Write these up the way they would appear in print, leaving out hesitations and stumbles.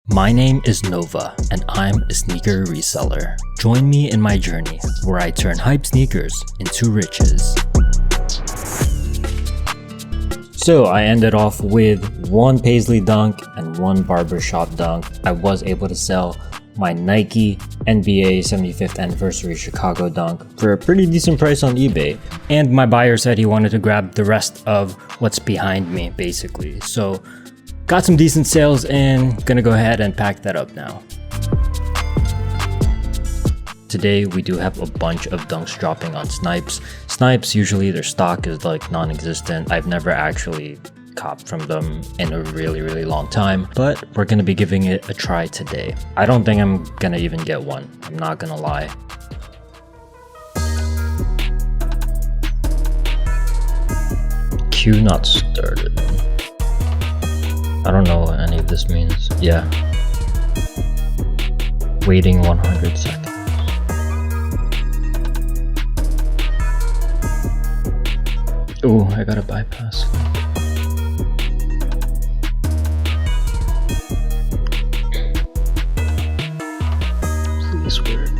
My name is Nova, and I'm a sneaker reseller. Join me in my journey where I turn hype sneakers into riches. So I ended off with one Paisley dunk and one barbershop dunk. I was able to sell my Nike NBA 75th anniversary Chicago dunk for a pretty decent price on eBay. And my buyer said he wanted to grab the rest of what's behind me, basically. So got some decent sales in, gonna go ahead and pack that up now. Today we do have a bunch of dunks dropping on Snipes. Snipes, usually their stock is like non-existent. I've never actually copped from them in a really long time, but we're gonna be giving it a try today. I don't think I'm gonna even get one, I'm not gonna lie. Queue not started. I don't know what any of this means. Yeah. Waiting 100 seconds. Ooh, I gotta bypass. Please work.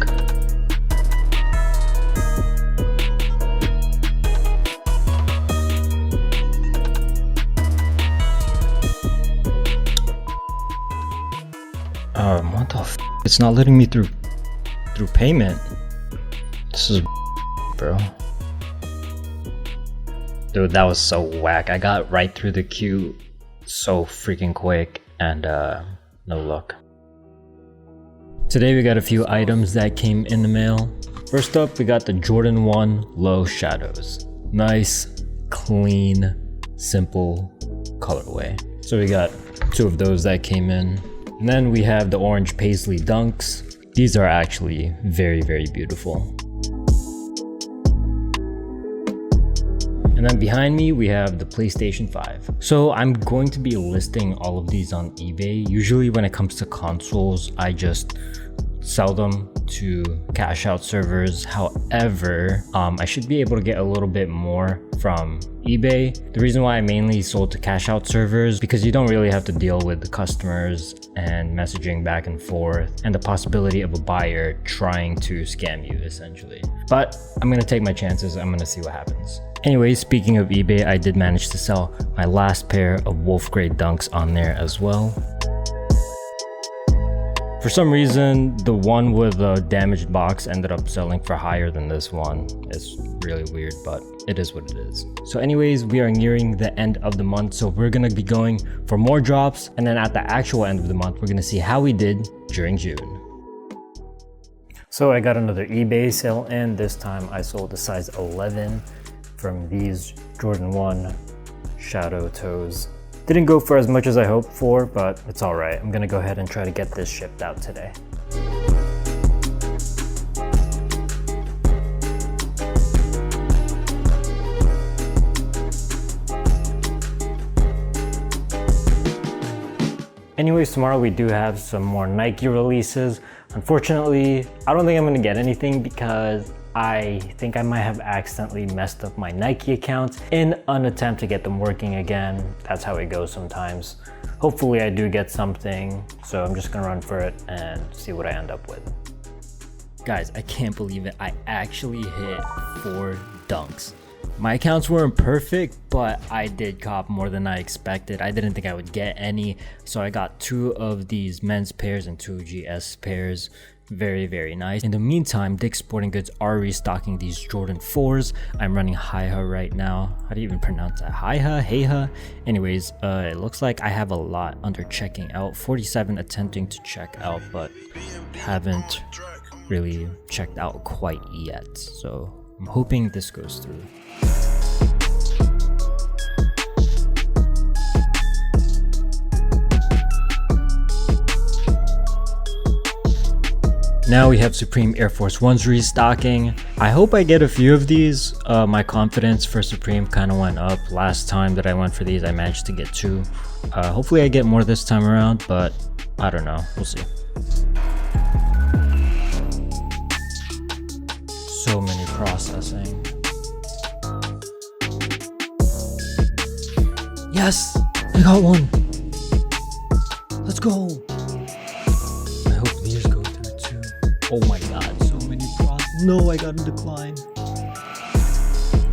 What the f? It's not letting me through payment. This is bro. Dude, that was so whack. I got right through the queue so freaking quick and no luck. Today we got a few items that came in the mail. First up, we got the Jordan 1 Low Shadows. Nice, clean, simple colorway. So we got two of those that came in. And then we have the orange Paisley dunks. These are actually very beautiful. And then behind me, we have the PlayStation 5. So I'm going to be listing all of these on eBay. Usually when it comes to consoles, I just sell them to cash out servers. However, I should be able to get a little bit more from eBay. The reason why I mainly sold to cash out servers, because you don't really have to deal with the customers and messaging back and forth and the possibility of a buyer trying to scam you essentially. But I'm gonna take my chances. I'm gonna see what happens. Anyway, speaking of eBay, I did manage to sell my last pair of wolf grade dunks on there as well. For some reason, the one with the damaged box ended up selling for higher than this one. It's really weird, but it is what it is. So anyways, we are nearing the end of the month, so we're gonna be going for more drops, and then at the actual end of the month, we're gonna see how we did during June. So I got another eBay sale in. This time I sold a size 11 from these Jordan 1 Shadow Toes. Didn't go for as much as I hoped for, but it's all right. I'm gonna go ahead and try to get this shipped out today. Anyways, tomorrow we do have some more Nike releases. Unfortunately, I don't think I'm gonna get anything because I think I might have accidentally messed up my Nike account in an attempt to get them working again. That's how it goes sometimes. Hopefully I do get something, so I'm just gonna run for it and see what I end up with. Guys, I can't believe it. I actually hit 4 dunks. My accounts weren't perfect, but I did cop more than I expected. I didn't think I would get any, so I got 2 of these men's pairs and 2 GS pairs. Very nice. In the meantime, Dick's Sporting Goods are restocking these Jordan 4s. I'm running Hi-Ha right now. How do you even pronounce that? Hi-Ha? Hey-Ha? Anyways, it looks like I have a lot under checking out. 47 attempting to check out, but haven't really checked out quite yet. So I'm hoping this goes through. Now we have Supreme Air Force Ones restocking. I hope I get a few of these. My confidence for Supreme kind of went up. Last time that I went for these, I managed to get 2. Hopefully I get more this time around, but I don't know. We'll see. So many processing. Yes, I got one. Let's go. Oh my god, so many props. No, I got a decline.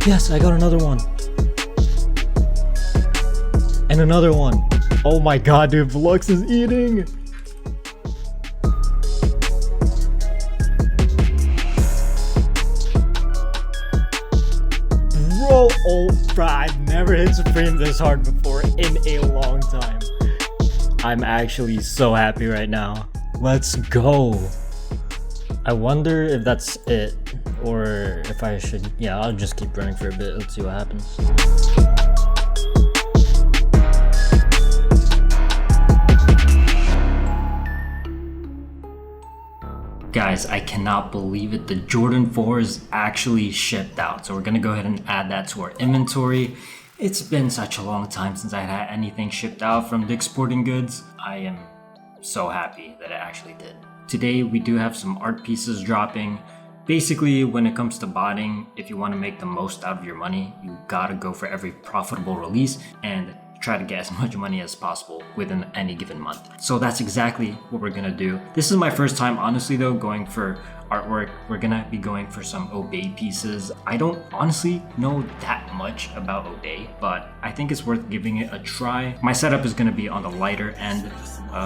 Yes, I got another one. And another one. Oh my god, dude, Flux is eating. Bro, oh, bro, I've never hit Supreme this hard before in a long time. I'm actually so happy right now. Let's go. I wonder if that's it, or if I should, yeah, I'll just keep running for a bit. Let's see what happens. Guys, I cannot believe it. The Jordan 4 is actually shipped out. So we're gonna go ahead and add that to our inventory. It's been such a long time since I had anything shipped out from Dick's Sporting Goods. I am so happy that it actually did. Today we do have some art pieces dropping. Basically, when it comes to botting, if you want to make the most out of your money, you gotta go for every profitable release and try to get as much money as possible within any given month. So that's exactly what we're gonna do. This is my first time, honestly though, going for artwork. We're gonna be going for some Obey pieces. I don't honestly know that much about Obey, but I think it's worth giving it a try. My setup is gonna be on the lighter end.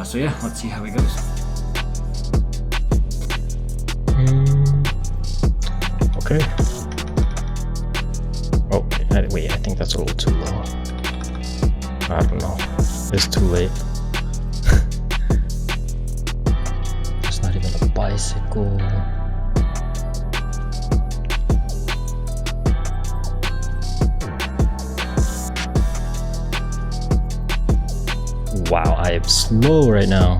So yeah, let's see how it goes. Okay. Oh, wait, I think that's a little too low. I don't know. It's too late. It's not even a bicycle. Wow, I am slow right now.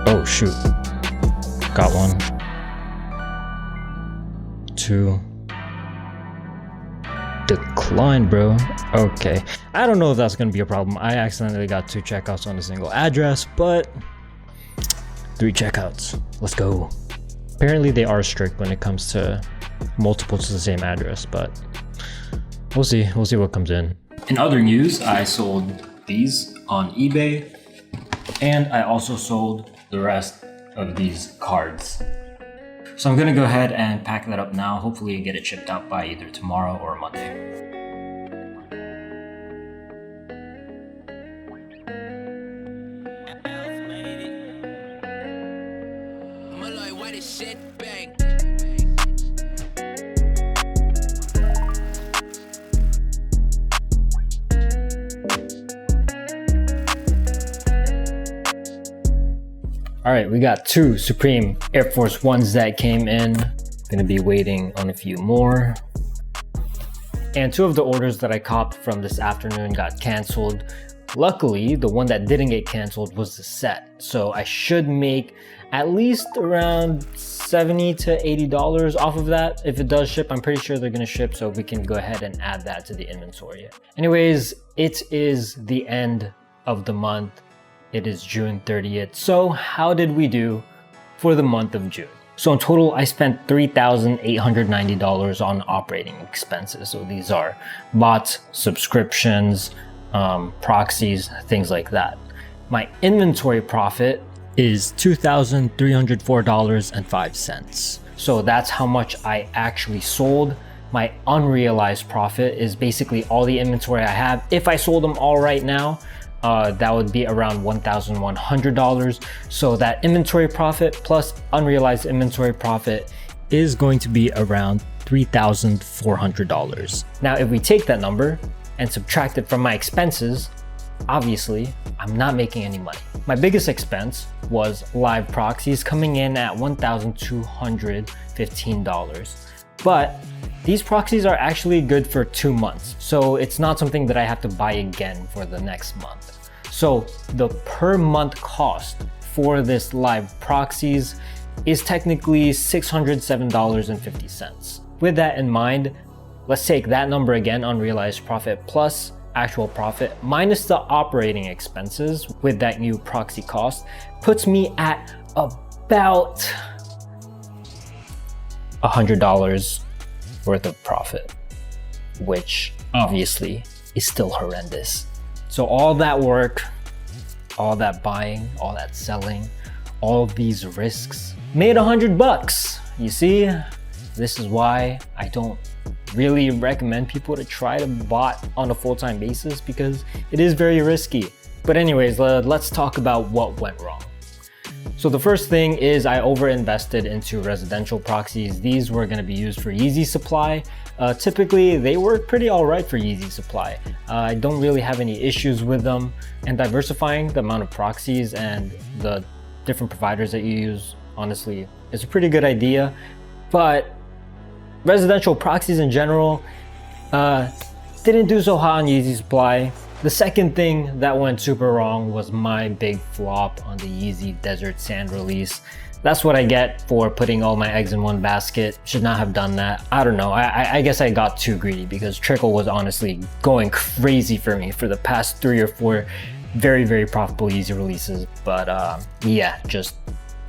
Oh shoot. Got one. Two. Decline, bro. Okay. I don't know if that's gonna be a problem. I accidentally got 2 checkouts on a single address, but 3 checkouts. Let's go. Apparently they are strict when it comes to multiples to the same address, but we'll see. We'll see what comes in. In other news, I sold these on eBay, and I also sold the rest of these cards. So I'm gonna go ahead and pack that up now. Hopefully get it shipped out by either tomorrow or Monday. All right, we got 2 Supreme Air Force Ones that came in. Gonna be waiting on a few more. And 2 of the orders that I copped from this afternoon got canceled. Luckily, the one that didn't get canceled was the set. So I should make at least around $70 to $80 off of that. If it does ship, I'm pretty sure they're gonna ship, so we can go ahead and add that to the inventory. Anyways, it is the end of the month. It is June 30th. So how did we do for the month of June? So in total, I spent $3,890 on operating expenses. So these are bots, subscriptions, proxies, things like that. My inventory profit is $2,304.05. So that's how much I actually sold. My unrealized profit is basically all the inventory I have. If I sold them all right now, that would be around $1,100. So that inventory profit plus unrealized inventory profit is going to be around $3,400. Now, if we take that number and subtract it from my expenses, obviously, I'm not making any money. My biggest expense was live proxies coming in at $1,215. But these proxies are actually good for 2 months. So it's not something that I have to buy again for the next month. So the per month cost for this live proxies is technically $607.50. With that in mind, let's take that number again, unrealized profit plus actual profit minus the operating expenses with that new proxy cost, puts me at about $100 worth of profit, which obviously is still horrendous. So all that work, all that buying, all that selling, all these risks, made $100. You see, this is why I don't really recommend people to try to bot on a full-time basis, because it is very risky. But anyways, let's talk about what went wrong. So the first thing is I overinvested into residential proxies. These were going to be used for easy supply. Typically, they work pretty all right for easy supply. I don't really have any issues with them, and diversifying the amount of proxies and the different providers that you use, honestly, is a pretty good idea. But residential proxies in general didn't do so hot on Yeezy supply. The second thing that went super wrong was my big flop on the Yeezy Desert Sand release. That's what I get for putting all my eggs in one basket. Should not have done that. I don't know, I guess I got too greedy, because Trickle was honestly going crazy for me for the past 3 or 4 very, very profitable Yeezy releases. But yeah, just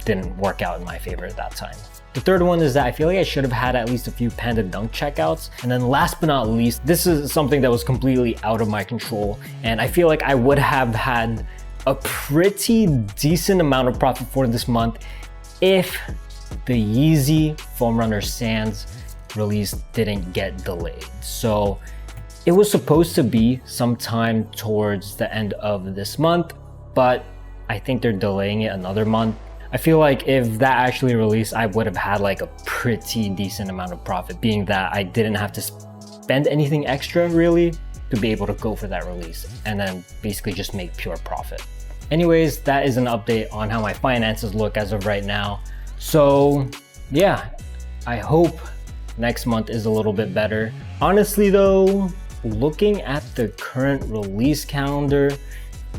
didn't work out in my favor at that time. The third one is that I feel like I should have had at least a few Panda Dunk checkouts. And then last but not least, this is something that was completely out of my control. And I feel like I would have had a pretty decent amount of profit for this month if the Yeezy Foam Runner Sands release didn't get delayed. So it was supposed to be sometime towards the end of this month, but I think they're delaying it another month. I feel like if that actually released, I would have had like a pretty decent amount of profit, being that I didn't have to spend anything extra really to be able to go for that release, and then basically just make pure profit. Anyways, that is an update on how my finances look as of right now. So yeah, I hope next month is a little bit better. Honestly though, looking at the current release calendar,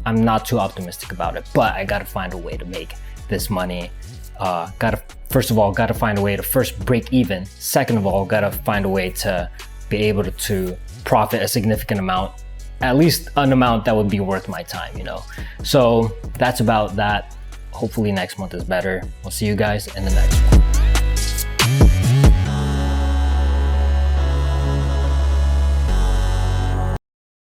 I'm not too optimistic about it, but I gotta find a way to make this money. First of all, gotta find a way to first break even. Second of all, gotta find a way to be able to profit a significant amount, at least an amount that would be worth my time, you know? So that's about that. Hopefully next month is better. We'll see you guys in the next one.